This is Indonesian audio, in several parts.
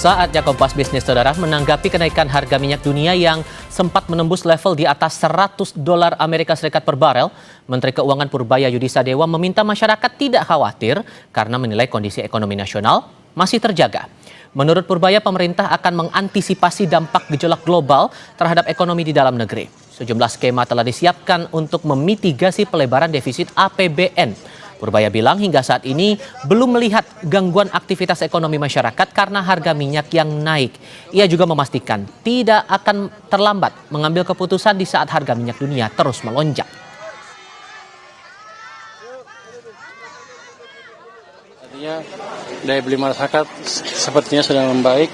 Saatnya Kompas Bisnis, Saudara, menanggapi kenaikan harga minyak dunia yang sempat menembus level di atas $100 Amerika Serikat per barel. Menteri Keuangan Purbaya Yudisadewa meminta masyarakat tidak khawatir karena menilai kondisi ekonomi nasional masih terjaga. Menurut Purbaya, pemerintah akan mengantisipasi dampak gejolak global terhadap ekonomi di dalam negeri. Sejumlah skema telah disiapkan untuk memitigasi pelebaran defisit APBN. Purbaya bilang hingga saat ini belum melihat gangguan aktivitas ekonomi masyarakat karena harga minyak yang naik. Ia juga memastikan tidak akan terlambat mengambil keputusan di saat harga minyak dunia terus melonjak. Artinya daya beli masyarakat sepertinya sedang membaik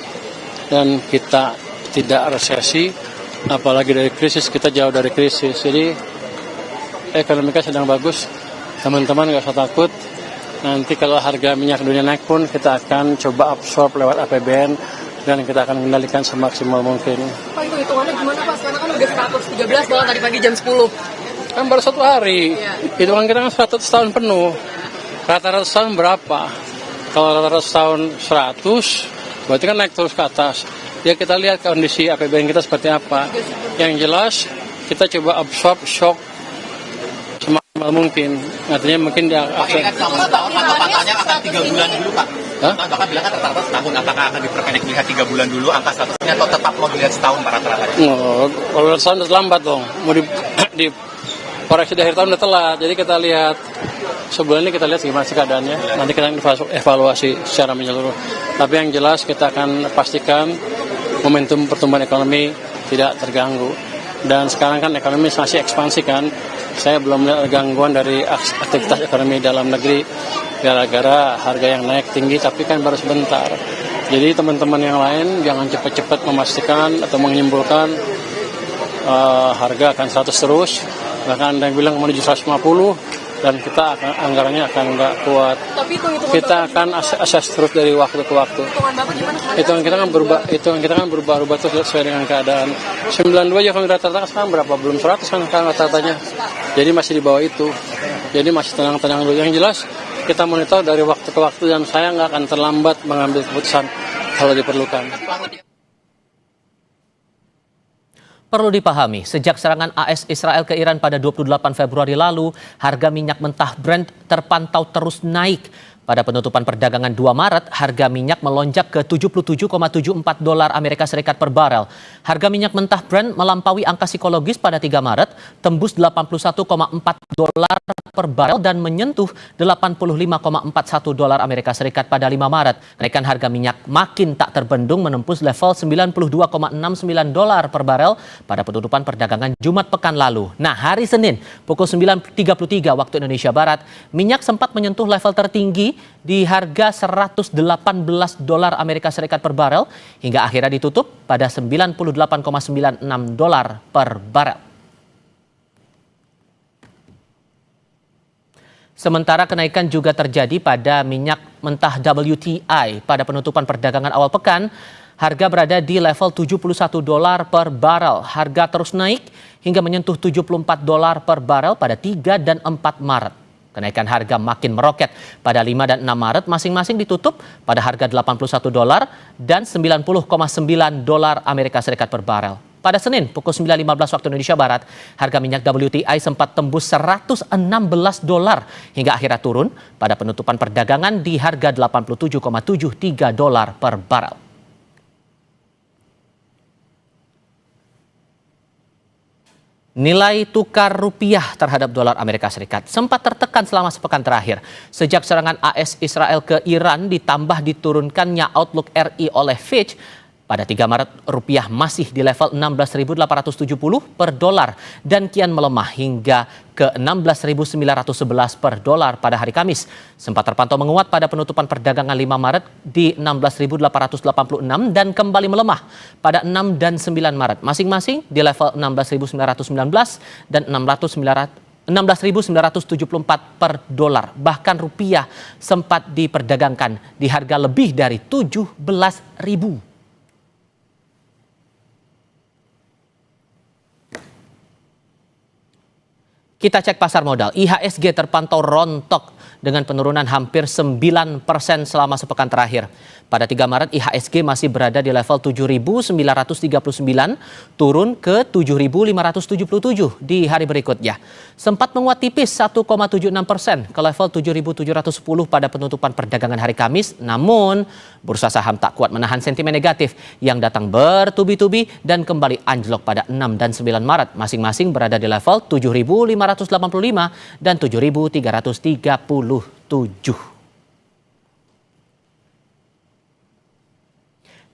dan kita tidak resesi, apalagi dari krisis, kita jauh dari krisis. Jadi ekonomi kita sedang bagus. Teman-teman nggak usah takut, nanti kalau harga minyak dunia naik pun kita akan coba absorb lewat APBN dan kita akan kendalikan semaksimal mungkin. Pak, itu hitungannya gimana Pak? Sekarang kan udah 113 dolar tadi pagi jam 10. Kan baru 1 hari, hitungan kita kan 100 tahun penuh. Rata-rata tahun berapa? Kalau rata-rata tahun 100, berarti kan naik terus ke atas. Ya kita lihat kondisi APBN kita seperti apa. Yang jelas kita coba absorb shock semaksimal mungkin. Artinya mungkin dia Pak, tahun angka-angkanya akan 3 bulan dulu Pak. Bahkan bilang kan rata-rata setahun, apakah akan diperpendek melihat 3 bulan dulu angka statusnya atau tetap mau dilihat setahun Pak rata-rata? Kalau setahun udah lambat dong. Mau di koreksi di akhir tahun udah telat. Jadi kita lihat sebulan ini, kita lihat gimana sih keadaannya. Nanti kita evaluasi secara menyeluruh. Tapi yang jelas kita akan pastikan momentum pertumbuhan ekonomi tidak terganggu. Dan sekarang kan ekonomi masih ekspansi kan. Saya belum melihat gangguan dari aktivitas ekonomi dalam negeri gara-gara harga yang naik tinggi, tapi kan baru sebentar. Jadi teman-teman yang lain jangan cepat-cepat memastikan atau menyimpulkan harga akan 100 terus. Bahkan ada yang bilang menuju 150 dan kita akan anggarannya akan nggak kuat. Tapi kita akan assess terus dari waktu ke waktu. Hitungan kita kan berubah-ubah terus sesuai dengan keadaan. 92 ya kalau rata-rata sekarang berapa? Belum 100 kan sekarang rata-ratanya. Jadi masih di bawah itu. Jadi masih tenang-tenang dulu. Yang jelas kita monitor dari waktu ke waktu dan saya nggak akan terlambat mengambil keputusan kalau diperlukan. Perlu dipahami, sejak serangan AS Israel ke Iran pada 28 Februari lalu, harga minyak mentah Brent terpantau terus naik. Pada penutupan perdagangan 2 Maret, harga minyak melonjak ke $77,74 Amerika Serikat per barel. Harga minyak mentah Brent melampaui angka psikologis pada 3 Maret, tembus $81,4 per barel dan menyentuh $85,41 Amerika Serikat pada 5 Maret. Kenaikan harga minyak makin tak terbendung menembus level $92,69 per barel pada penutupan perdagangan Jumat pekan lalu. Nah, hari Senin pukul 9.33 waktu Indonesia Barat, minyak sempat menyentuh level tertinggi di harga $118 Amerika Serikat per barel hingga akhirnya ditutup pada $98,96 per barel. Sementara kenaikan juga terjadi pada minyak mentah WTI. Pada penutupan perdagangan awal pekan, harga berada di level $71 per barel. Harga terus naik hingga menyentuh $74 per barel pada 3 dan 4 Maret. Kenaikan harga makin meroket. Pada 5 dan 6 Maret masing-masing ditutup pada harga $81 dan $90,9 Amerika Serikat per barel. Pada Senin pukul 9.15 waktu Indonesia Barat, harga minyak WTI sempat tembus $116 hingga akhirnya turun pada penutupan perdagangan di harga $87,73 per barel. Nilai tukar rupiah terhadap dolar Amerika Serikat sempat tertekan selama sepekan terakhir. Sejak serangan AS Israel ke Iran ditambah diturunkannya outlook RI oleh Fitch, pada 3 Maret rupiah masih di level 16.870 per dolar dan kian melemah hingga ke 16.911 per dolar pada hari Kamis. Sempat terpantau menguat pada penutupan perdagangan 5 Maret di 16.886 dan kembali melemah pada 6 dan 9 Maret masing-masing di level 16.919 dan 16.974 per dolar. Bahkan rupiah sempat diperdagangkan di harga lebih dari 17.000. Kita cek pasar modal. IHSG terpantau rontok dengan penurunan hampir 9% selama sepekan terakhir. Pada 3 Maret IHSG masih berada di level 7.939, turun ke 7.577 di hari berikutnya. Sempat menguat tipis 1,76% ke level 7.710 pada penutupan perdagangan hari Kamis. Namun bursa saham tak kuat menahan sentimen negatif yang datang bertubi-tubi dan kembali anjlok pada 6 dan 9 Maret. Masing-masing berada di level 7.585 dan 7.337.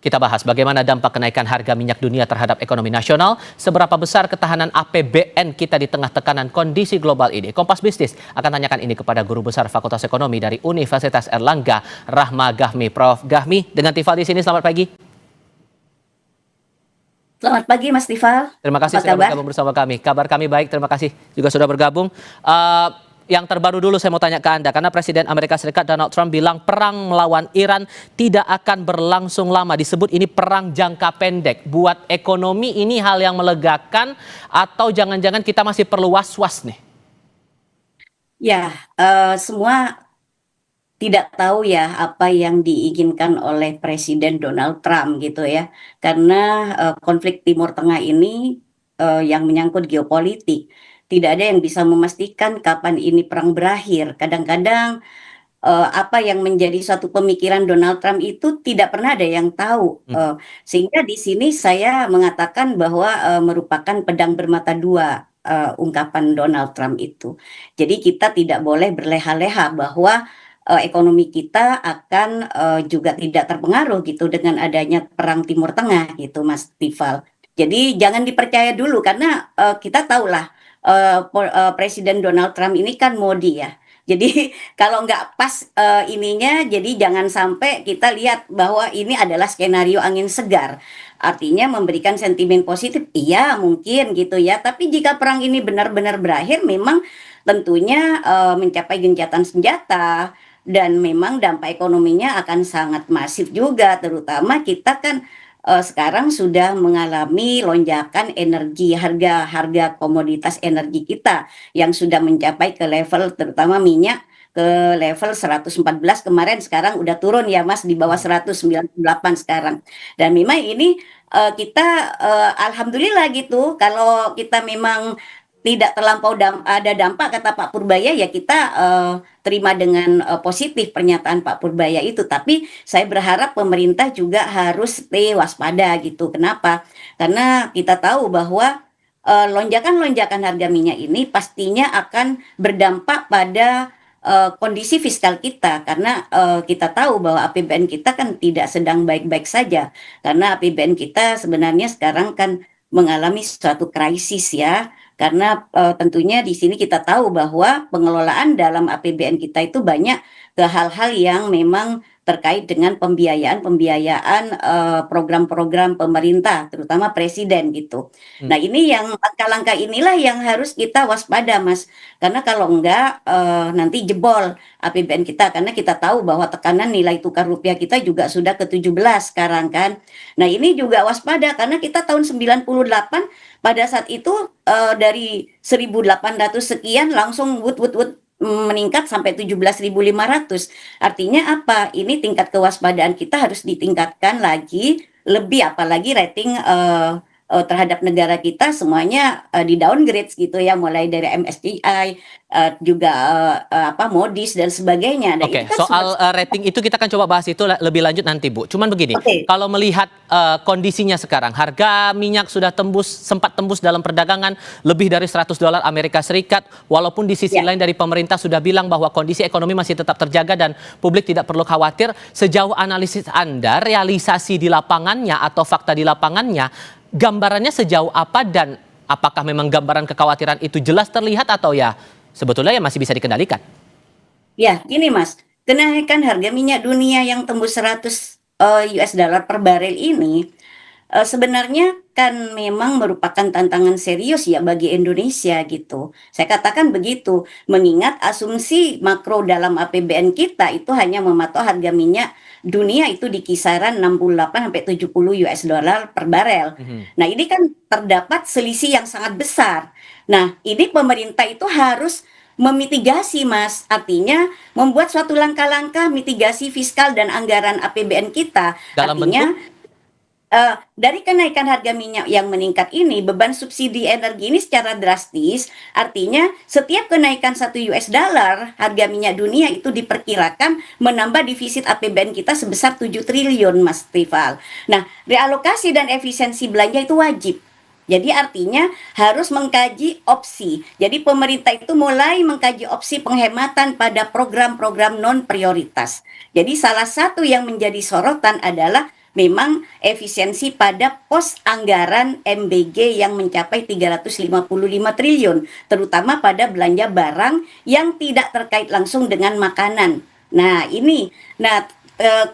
Kita bahas bagaimana dampak kenaikan harga minyak dunia terhadap ekonomi nasional, seberapa besar ketahanan APBN kita di tengah tekanan kondisi global ini. Kompas Bisnis akan tanyakan ini kepada Guru Besar Fakultas Ekonomi dari Universitas Erlangga, Rahma Gahmi. Prof. Gahmi, dengan Tifal di sini, selamat pagi. Selamat pagi Mas Tifal. Terima kasih sudah bergabung bersama kami. Kabar kami baik, terima kasih juga sudah bergabung. Yang terbaru dulu saya mau tanya ke Anda, karena Presiden Amerika Serikat Donald Trump bilang perang melawan Iran tidak akan berlangsung lama. Disebut ini perang jangka pendek. Buat ekonomi ini hal yang melegakan atau jangan-jangan kita masih perlu was-was nih? Ya, semua tidak tahu ya apa yang diinginkan oleh Presiden Donald Trump gitu ya. Karena konflik Timur Tengah ini yang menyangkut geopolitik. Tidak ada yang bisa memastikan kapan ini perang berakhir. Kadang-kadang apa yang menjadi suatu pemikiran Donald Trump itu tidak pernah ada yang tahu. Sehingga di sini saya mengatakan bahwa merupakan pedang bermata dua ungkapan Donald Trump itu. Jadi kita tidak boleh berleha-leha bahwa ekonomi kita akan juga tidak terpengaruh gitu dengan adanya perang Timur Tengah gitu, Mas Tifal. Jadi jangan dipercaya dulu karena kita tahulah Presiden Donald Trump ini kan modi ya. Jadi kalau nggak pas ininya, jadi jangan sampai kita lihat bahwa ini adalah skenario angin segar. Artinya memberikan sentimen positif, iya mungkin gitu ya. Tapi jika perang ini benar-benar berakhir, memang tentunya mencapai gencatan senjata dan memang dampak ekonominya akan sangat masif juga. Terutama kita kan sekarang sudah mengalami lonjakan energi, harga komoditas energi kita yang sudah mencapai ke level terutama minyak ke level 114 kemarin, sekarang udah turun ya Mas di bawah 198 sekarang. Dan memang ini kita alhamdulillah gitu, kalau kita memang tidak terlampau ada dampak kata Pak Purbaya ya kita terima dengan positif pernyataan Pak Purbaya itu. Tapi saya berharap pemerintah juga harus stay waspada gitu. Kenapa? Karena kita tahu bahwa lonjakan-lonjakan harga minyak ini pastinya akan berdampak pada kondisi fiskal kita. Karena kita tahu bahwa APBN kita kan tidak sedang baik-baik saja. Karena APBN kita sebenarnya sekarang kan mengalami suatu krisis ya. Karena tentunya di sini kita tahu bahwa pengelolaan dalam APBN kita itu banyak ke hal-hal yang memang terkait dengan pembiayaan program-program pemerintah, terutama presiden gitu. Nah ini yang langkah-langkah inilah yang harus kita waspada Mas. Karena kalau enggak nanti jebol APBN kita. Karena kita tahu bahwa tekanan nilai tukar rupiah kita juga sudah ke 17 sekarang kan. Nah ini juga waspada karena kita tahun 98 pada saat itu dari 1.800 sekian langsung meningkat sampai 17.500. Artinya apa? Ini tingkat kewaspadaan kita harus ditingkatkan lagi lebih, apalagi rating terhadap negara kita semuanya di downgrade gitu ya, mulai dari MSCI juga Moody's dan sebagainya. Nah, Oke, soal rating itu kita akan coba bahas itu lebih lanjut nanti Bu. Cuman begini, kalau melihat kondisinya sekarang, harga minyak sudah sempat tembus dalam perdagangan lebih dari $100 Amerika Serikat, walaupun di sisi lain dari pemerintah sudah bilang bahwa kondisi ekonomi masih tetap terjaga dan publik tidak perlu khawatir. Sejauh analisis Anda, realisasi di lapangannya atau fakta di lapangannya, gambarannya sejauh apa dan apakah memang gambaran kekhawatiran itu jelas terlihat atau ya sebetulnya ya masih bisa dikendalikan? Ya, gini Mas, kenaikan harga minyak dunia yang tembus 100 US dollar per barel ini sebenarnya kan memang merupakan tantangan serius ya bagi Indonesia gitu. Saya katakan begitu, mengingat asumsi makro dalam APBN kita itu hanya mematok harga minyak dunia itu di kisaran 68 sampai 70 US dollar per barel. Nah, ini kan terdapat selisih yang sangat besar. Nah, ini pemerintah itu harus memitigasi, Mas. Artinya membuat suatu langkah-langkah mitigasi fiskal dan anggaran APBN kita. Dalam Artinya bentuk dari kenaikan harga minyak yang meningkat ini, beban subsidi energi ini secara drastis, artinya setiap kenaikan 1 US dollar harga minyak dunia itu diperkirakan menambah defisit APBN kita sebesar 7 triliun, Mas Tifal. Nah, realokasi dan efisiensi belanja itu wajib. Jadi artinya harus mengkaji opsi. Jadi pemerintah itu mulai mengkaji opsi penghematan pada program-program non prioritas. Jadi salah satu yang menjadi sorotan adalah memang efisiensi pada pos anggaran MBG yang mencapai 355 triliun, terutama pada belanja barang yang tidak terkait langsung dengan makanan. Nah,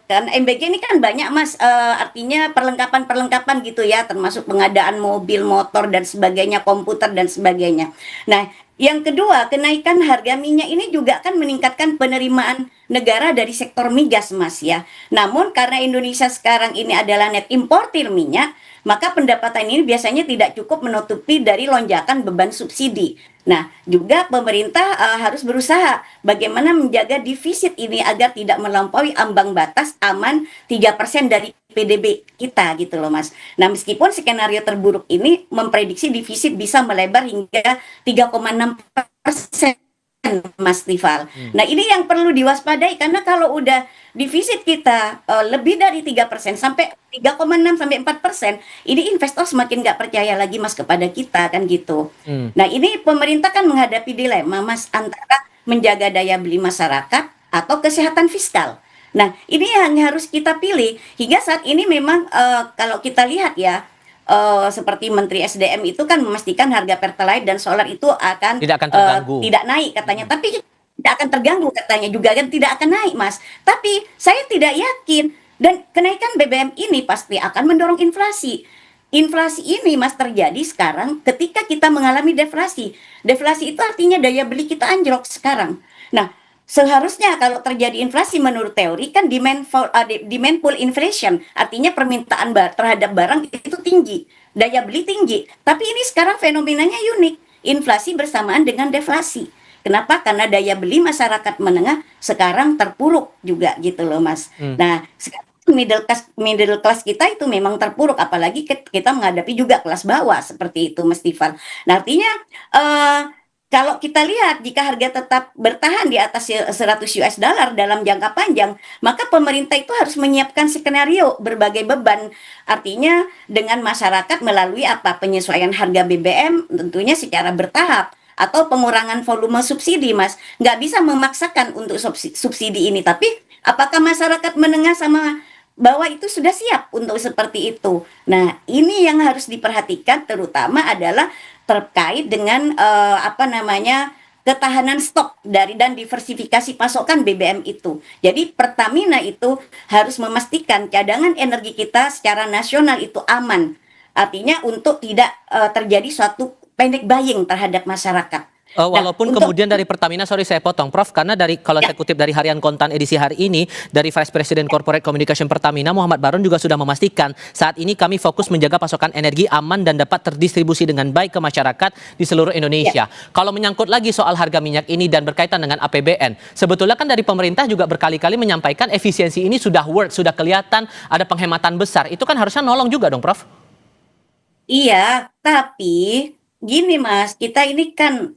kan MBG ini kan banyak, Mas, artinya perlengkapan-perlengkapan gitu ya, termasuk pengadaan mobil, motor dan sebagainya, komputer dan sebagainya. Nah, yang kedua, kenaikan harga minyak ini juga kan meningkatkan penerimaan negara dari sektor migas, Mas ya. Namun karena Indonesia sekarang ini adalah net importir minyak, maka pendapatan ini biasanya tidak cukup menutupi dari lonjakan beban subsidi. Nah, juga pemerintah harus berusaha bagaimana menjaga defisit ini agar tidak melampaui ambang batas aman 3% dari PDB kita gitu loh, Mas. Nah, meskipun skenario terburuk ini memprediksi defisit bisa melebar hingga 3,6%, Mas Tifal. Nah, ini yang perlu diwaspadai karena kalau udah defisit kita lebih dari 3% sampai 3,6 sampai 4%, ini investor semakin nggak percaya lagi, Mas, kepada kita kan gitu. hmm, Nah, ini pemerintah kan menghadapi dilema, Mas, antara menjaga daya beli masyarakat atau kesehatan fiskal. Nah, ini yang harus kita pilih. Hingga saat ini memang kalau kita lihat ya, seperti Menteri SDM itu kan memastikan harga Pertalite dan solar itu akan tidak akan terganggu. tidak naik katanya, tapi tidak akan terganggu katanya juga kan tidak akan naik, Mas. Tapi saya tidak yakin dan kenaikan BBM ini pasti akan mendorong inflasi. Inflasi ini, Mas, terjadi sekarang ketika kita mengalami deflasi. Deflasi itu artinya daya beli kita anjlok sekarang. Nah, seharusnya kalau terjadi inflasi menurut teori kan demand pull inflation, artinya permintaan terhadap barang itu tinggi, daya beli tinggi. Tapi ini sekarang fenomenanya unik, inflasi bersamaan dengan deflasi. Kenapa? Karena daya beli masyarakat menengah sekarang terpuruk juga gitu loh, Mas. Nah, sekarang middle class kita itu memang terpuruk, apalagi kita menghadapi juga kelas bawah seperti itu, Mas Tifan. Nah, artinya kalau kita lihat jika harga tetap bertahan di atas 100 US dollar dalam jangka panjang, maka pemerintah itu harus menyiapkan skenario berbagai beban. Artinya dengan masyarakat melalui apa? Penyesuaian harga BBM tentunya secara bertahap atau pengurangan volume subsidi, Mas. Nggak bisa memaksakan untuk subsidi ini, tapi apakah masyarakat menengah sama bawah itu sudah siap untuk seperti itu? Nah, ini yang harus diperhatikan terutama adalah terkait dengan ketahanan stok dan diversifikasi pasokan BBM itu. Jadi Pertamina itu harus memastikan cadangan energi kita secara nasional itu aman. Artinya untuk tidak terjadi suatu panic buying terhadap masyarakat. Walaupun kemudian dari Pertamina, sorry saya potong Prof, karena kalau saya kutip dari Harian Kontan edisi hari ini, dari Vice President Corporate Communication Pertamina, Muhammad Barun juga sudah memastikan, saat ini kami fokus menjaga pasokan energi aman dan dapat terdistribusi dengan baik ke masyarakat di seluruh Indonesia. Kalau menyangkut lagi soal harga minyak ini dan berkaitan dengan APBN, sebetulnya kan dari pemerintah juga berkali-kali menyampaikan efisiensi ini sudah sudah kelihatan, ada penghematan besar. Itu kan harusnya nolong juga dong, Prof? Iya, tapi gini, Mas, kita ini kan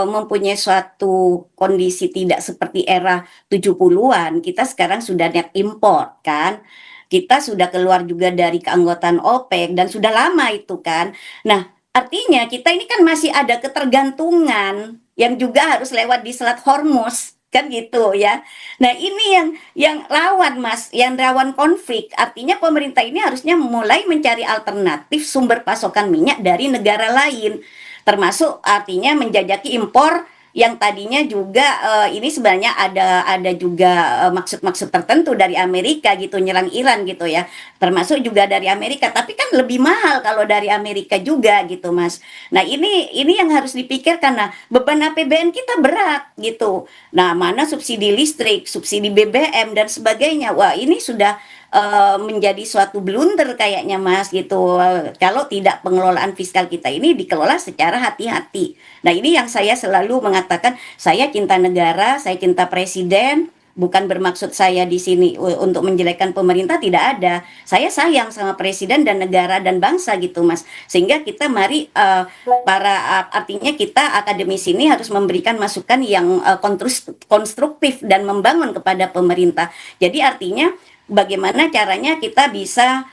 mempunyai suatu kondisi tidak seperti era 70-an. Kita sekarang sudah net import kan. Kita sudah keluar juga dari keanggotaan OPEC dan sudah lama itu kan. Nah, artinya kita ini kan masih ada ketergantungan yang juga harus lewat di Selat Hormuz kan gitu ya. Nah, ini yang rawan, Mas, yang rawan konflik. Artinya pemerintah ini harusnya mulai mencari alternatif sumber pasokan minyak dari negara lain. Termasuk artinya menjajaki impor yang tadinya juga ini sebenarnya ada juga maksud-maksud tertentu dari Amerika gitu nyerang Iran gitu ya, termasuk juga dari Amerika, tapi kan lebih mahal kalau dari Amerika juga gitu Mas. Nah ini yang harus dipikirkan. Nah beban APBN kita berat gitu. Nah mana subsidi listrik, subsidi BBM dan sebagainya. Wah ini sudah menjadi suatu blunder kayaknya Mas gitu. Kalau tidak pengelolaan fiskal kita ini dikelola secara hati-hati. Nah, ini yang saya selalu mengatakan, saya cinta negara, saya cinta presiden, bukan bermaksud saya di sini untuk menjelekkan pemerintah, tidak ada. Saya sayang sama presiden dan negara dan bangsa gitu, Mas. Sehingga kita mari artinya kita akademisi ini harus memberikan masukan yang konstruktif dan membangun kepada pemerintah. Jadi artinya bagaimana caranya kita bisa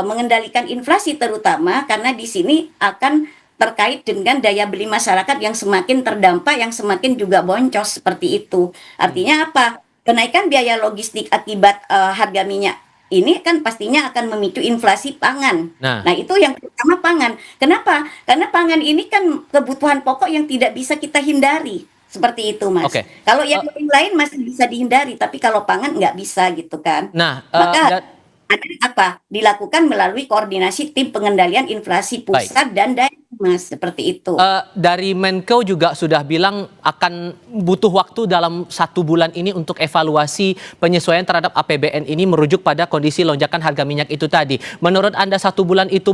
mengendalikan inflasi terutama karena di sini akan terkait dengan daya beli masyarakat yang semakin terdampak, yang semakin juga boncos seperti itu. Artinya apa? Kenaikan biaya logistik akibat harga minyak ini kan pastinya akan memicu inflasi pangan. Nah, Nah, itu yang pertama pangan. Kenapa? Karena pangan ini kan kebutuhan pokok yang tidak bisa kita hindari. Seperti itu, Mas. oke. Kalau yang lain masih bisa dihindari, tapi kalau pangan nggak bisa gitu kan. Nah, Maka ada apa? Dilakukan melalui koordinasi tim pengendalian inflasi baik. pusat dan daerah, Mas, seperti itu. Dari Menko juga sudah bilang akan butuh waktu dalam 1 bulan ini untuk evaluasi penyesuaian terhadap APBN ini merujuk pada kondisi lonjakan harga minyak itu tadi. Menurut Anda 1 bulan itu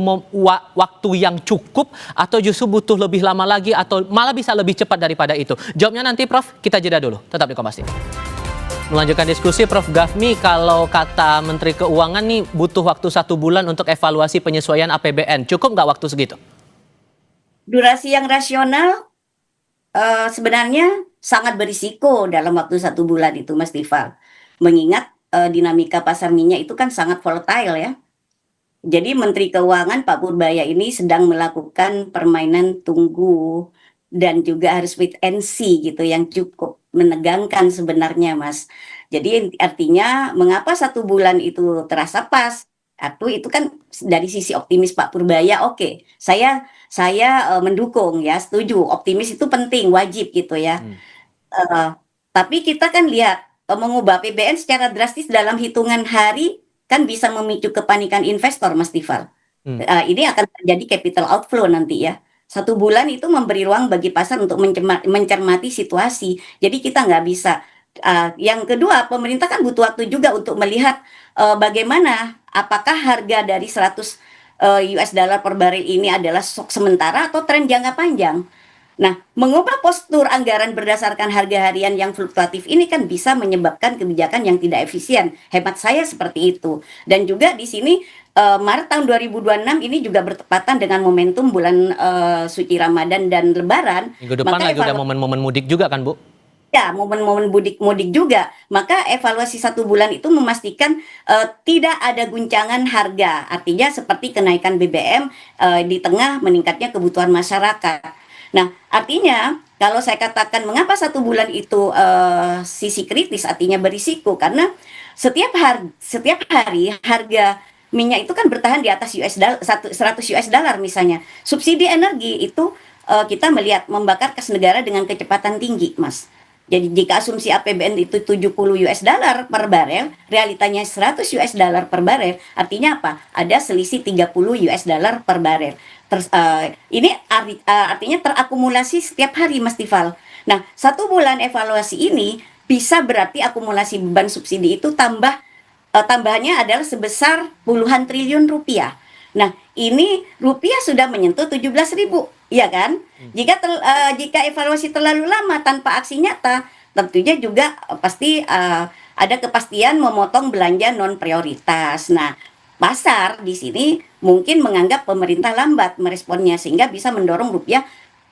waktu yang cukup atau justru butuh lebih lama lagi atau malah bisa lebih cepat daripada itu? Jawabnya nanti Prof, kita jeda dulu. Tetap di Kompas TV. Melanjutkan diskusi, Prof Gafmi, kalau kata Menteri Keuangan nih butuh waktu 1 bulan untuk evaluasi penyesuaian APBN. Cukup nggak waktu segitu? Durasi yang rasional sebenarnya sangat berisiko dalam waktu 1 bulan itu, Mas Tifal. Mengingat dinamika pasar minyak itu kan sangat volatile ya. Jadi Menteri Keuangan Pak Purbaya ini sedang melakukan permainan tunggu dan juga harus wait and see gitu yang cukup menegangkan sebenarnya Mas. Jadi artinya mengapa 1 bulan itu terasa pas? Itu kan dari sisi optimis Pak Purbaya, oke, saya mendukung ya, setuju. Optimis itu penting, wajib gitu ya. Eh, tapi kita kan lihat mengubah APBN secara drastis dalam hitungan hari kan bisa memicu kepanikan investor, Mas Tifal. Ini akan terjadi capital outflow nanti ya. 1 bulan itu memberi ruang bagi pasar untuk mencermati situasi. Jadi kita nggak bisa. Yang kedua, pemerintah kan butuh waktu juga untuk melihat bagaimana apakah harga dari 100 US dollar per barel ini adalah shock sementara atau tren jangka panjang. Nah, mengubah postur anggaran berdasarkan harga harian yang fluktuatif ini kan bisa menyebabkan kebijakan yang tidak efisien. Hemat saya seperti itu. Dan juga di sini Maret tahun 2026 ini juga bertepatan dengan momentum bulan suci Ramadan dan Lebaran. Minggu depan lagi udah momen-momen mudik juga kan, Bu? Ya, momen-momen mudik juga. Maka evaluasi 1 bulan itu memastikan tidak ada guncangan harga. Artinya seperti kenaikan BBM di tengah meningkatnya kebutuhan masyarakat. Nah, artinya kalau saya katakan mengapa 1 bulan itu sisi kritis, artinya berisiko karena setiap hari harga minyak itu kan bertahan di atas 100 US dollar misalnya. Subsidi energi itu kita melihat membakar kas negara dengan kecepatan tinggi, Mas. Jadi jika asumsi APBN itu 70 US dollar per barel, realitanya 100 US dollar per barel, artinya apa? Ada selisih 30 US dollar per barel. Ini artinya terakumulasi setiap hari, Mas Tifal. Nah, 1 bulan evaluasi ini bisa berarti akumulasi beban subsidi itu tambahannya adalah sebesar puluhan triliun rupiah. Nah, ini rupiah sudah menyentuh 17.000, ya kan? Jika evaluasi terlalu lama tanpa aksi nyata, tentunya juga pasti ada kepastian memotong belanja non prioritas. Nah, pasar di sini mungkin menganggap pemerintah lambat meresponnya sehingga bisa mendorong rupiah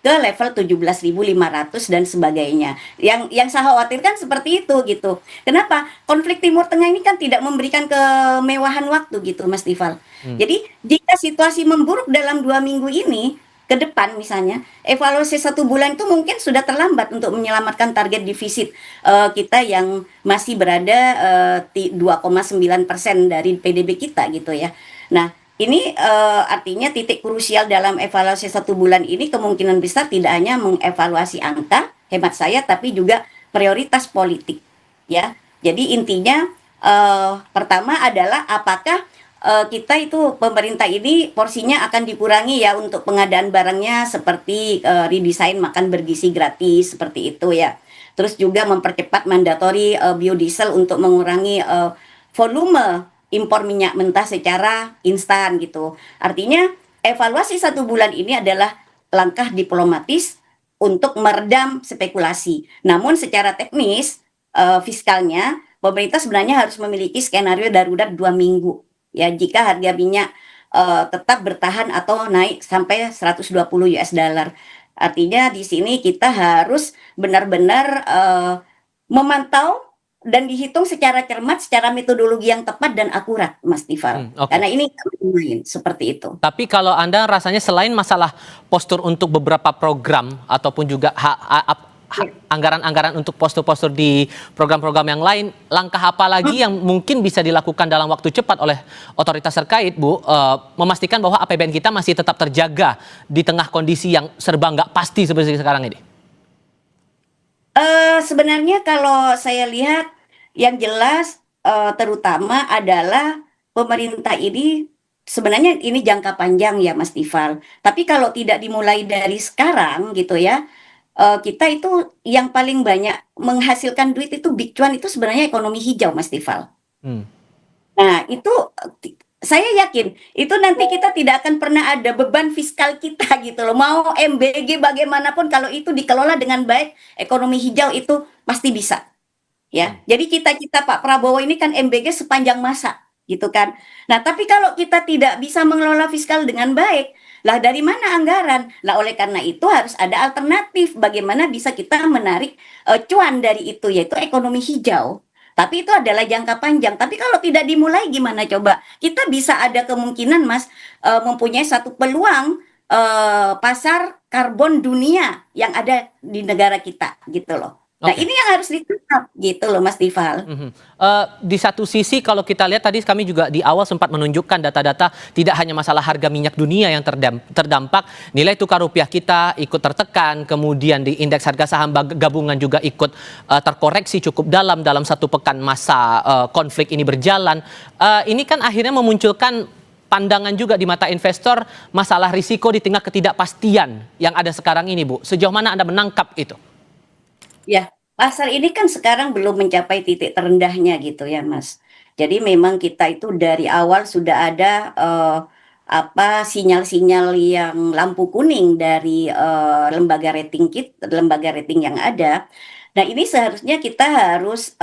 ke level 17.500 dan sebagainya. Yang saya khawatirkan seperti itu gitu. Kenapa? Konflik Timur Tengah ini kan tidak memberikan kemewahan waktu gitu, Mas Tifal. Jadi jika situasi memburuk dalam 2 minggu ini ke depan misalnya, evaluasi 1 bulan itu mungkin sudah terlambat untuk menyelamatkan target defisit kita yang masih berada 2,9% dari PDB kita gitu ya. Nah, ini artinya titik krusial dalam evaluasi 1 bulan ini kemungkinan besar tidak hanya mengevaluasi angka, hemat saya, tapi juga prioritas politik, ya. Jadi intinya pertama adalah apakah kita itu pemerintah ini porsinya akan dikurangi ya untuk pengadaan barangnya seperti redesign makan bergizi gratis seperti itu ya. Terus juga mempercepat mandatori biodiesel untuk mengurangi volume impor minyak mentah secara instan gitu. Artinya evaluasi 1 bulan ini adalah langkah diplomatis untuk meredam spekulasi. Namun secara teknis fiskalnya pemerintah sebenarnya harus memiliki skenario darurat 2 minggu ya jika harga minyak tetap bertahan atau naik sampai 120 US dollar. Artinya di sini kita harus benar-benar memantau dan dihitung secara cermat, secara metodologi yang tepat dan akurat, Mas Tifal. Oke. Karena ini main seperti itu. Tapi kalau Anda rasanya selain masalah postur untuk beberapa program ataupun juga anggaran-anggaran untuk postur-postur di program-program yang lain, langkah apa lagi yang mungkin bisa dilakukan dalam waktu cepat oleh otoritas terkait, Bu, memastikan bahwa APBN kita masih tetap terjaga di tengah kondisi yang serba nggak pasti seperti sekarang ini? Sebenarnya kalau saya lihat yang jelas terutama adalah pemerintah ini sebenarnya ini jangka panjang ya Mas Tifal. Tapi kalau tidak dimulai dari sekarang gitu ya, kita itu yang paling banyak menghasilkan duit itu big cuan itu sebenarnya ekonomi hijau Mas Tifal. Hmm. Nah, itu saya yakin itu nanti kita tidak akan pernah ada beban fiskal kita gitu loh. Mau MBG bagaimanapun kalau itu dikelola dengan baik, ekonomi hijau itu pasti bisa. Ya. Jadi cita-cita Pak Prabowo ini kan MBG sepanjang masa gitu kan. Nah, tapi kalau kita tidak bisa mengelola fiskal dengan baik, lah dari mana anggaran? Lah oleh karena itu harus ada alternatif bagaimana bisa kita menarik cuan dari itu yaitu ekonomi hijau. Tapi itu adalah jangka panjang. Tapi kalau tidak dimulai gimana coba? Kita bisa ada kemungkinan Mas mempunyai satu peluang pasar karbon dunia yang ada di negara kita gitu loh. Nah, Oke. ini yang harus ditangkap gitu loh Mas Tifal. Di satu sisi kalau kita lihat tadi kami juga di awal sempat menunjukkan data-data tidak hanya masalah harga minyak dunia yang terdampak, nilai tukar rupiah kita ikut tertekan, kemudian di indeks harga saham gabungan juga ikut terkoreksi cukup dalam satu pekan masa konflik ini berjalan. Ini kan akhirnya memunculkan pandangan juga di mata investor masalah risiko di tengah ketidakpastian yang ada sekarang ini, Bu. Sejauh mana Anda menangkap itu? Ya, pasar ini kan sekarang belum mencapai titik terendahnya gitu ya, Mas. Jadi memang kita itu dari awal sudah ada sinyal-sinyal yang lampu kuning dari lembaga rating yang ada. Nah, ini seharusnya kita harus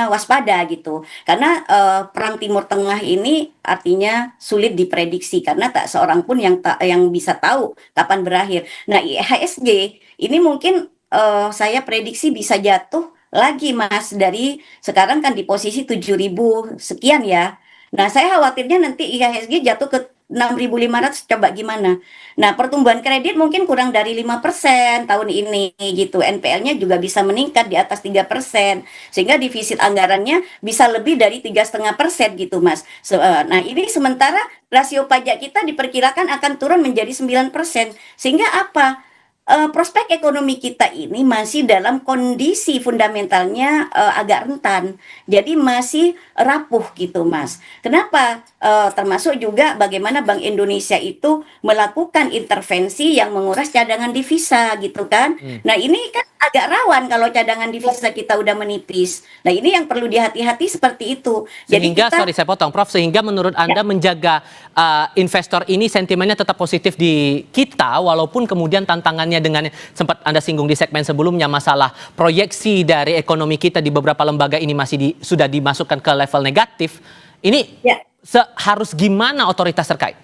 waspada gitu. Karena perang Timur Tengah ini artinya sulit diprediksi karena tak seorang pun yang bisa tahu kapan berakhir. Nah, IHSG ini mungkin saya prediksi bisa jatuh lagi Mas dari sekarang kan di posisi 7.000 sekian ya. Nah, saya khawatirnya nanti IHSG jatuh ke 6.500 coba gimana. Nah, pertumbuhan kredit mungkin kurang dari 5% tahun ini gitu. NPL-nya juga bisa meningkat di atas 3%. Sehingga defisit anggarannya bisa lebih dari 3,5% gitu Mas. Nah, ini sementara rasio pajak kita diperkirakan akan turun menjadi 9%. Sehingga apa? Prospek ekonomi kita ini masih dalam kondisi fundamentalnya agak rentan, jadi masih rapuh gitu Mas. Kenapa? Termasuk juga bagaimana Bank Indonesia itu melakukan intervensi yang menguras cadangan devisa gitu kan. Nah ini kan agak rawan kalau cadangan devisa kita udah menipis. Nah ini yang perlu dihati-hati seperti itu. Jadi Sehingga, kita, sorry saya potong Prof, sehingga menurut Anda menjaga investor ini sentimennya tetap positif di kita, walaupun kemudian tantangannya dengan sempat Anda singgung di segmen sebelumnya, masalah proyeksi dari ekonomi kita di beberapa lembaga ini masih sudah dimasukkan ke level negatif, ini ya. harus gimana otoritas terkait?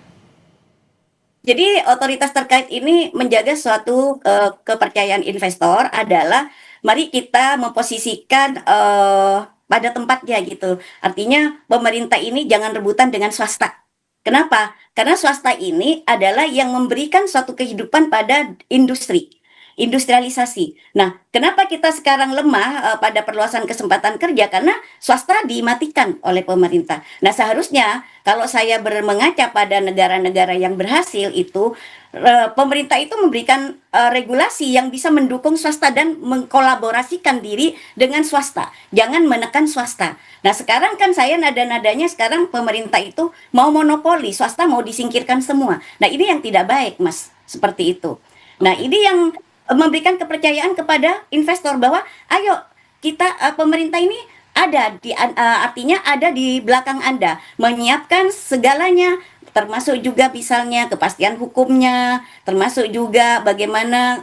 Jadi otoritas terkait ini menjaga suatu kepercayaan investor adalah mari kita memposisikan pada tempatnya gitu. Artinya pemerintah ini jangan rebutan dengan swasta. Kenapa? Karena swasta ini adalah yang memberikan suatu kehidupan pada industri. industrialisasi. Nah, kenapa kita sekarang lemah pada perluasan kesempatan kerja? Karena swasta dimatikan oleh pemerintah. Nah, seharusnya kalau saya mengaca pada negara-negara yang berhasil itu, pemerintah itu memberikan regulasi yang bisa mendukung swasta dan mengkolaborasikan diri dengan swasta. Jangan menekan swasta. Nah, sekarang kan saya nada-nadanya sekarang pemerintah itu mau monopoli, swasta mau disingkirkan semua. Nah, ini yang tidak baik, Mas. Seperti itu. Nah, ini yang memberikan kepercayaan kepada investor bahwa ayo kita pemerintah ini ada di artinya ada di belakang Anda, menyiapkan segalanya, termasuk juga misalnya kepastian hukumnya, termasuk juga bagaimana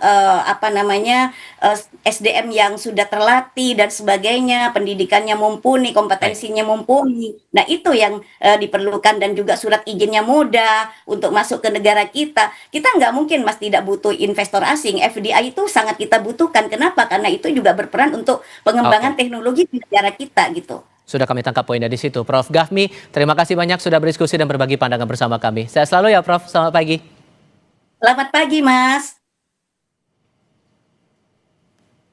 SDM yang sudah terlatih dan sebagainya, pendidikannya mumpuni, kompetensinya mumpuni. Nah, itu yang diperlukan, dan juga surat izinnya mudah untuk masuk ke negara kita. Kita nggak mungkin, Mas, tidak butuh investor asing. FDI itu sangat kita butuhkan. Kenapa? Karena itu juga berperan untuk pengembangan teknologi di negara kita gitu. Sudah kami tangkap poinnya di situ. Prof. Gafmi, terima kasih banyak sudah berdiskusi dan berbagi pandangan bersama kami. Sehat selalu ya, Prof. Selamat pagi. Selamat pagi, Mas.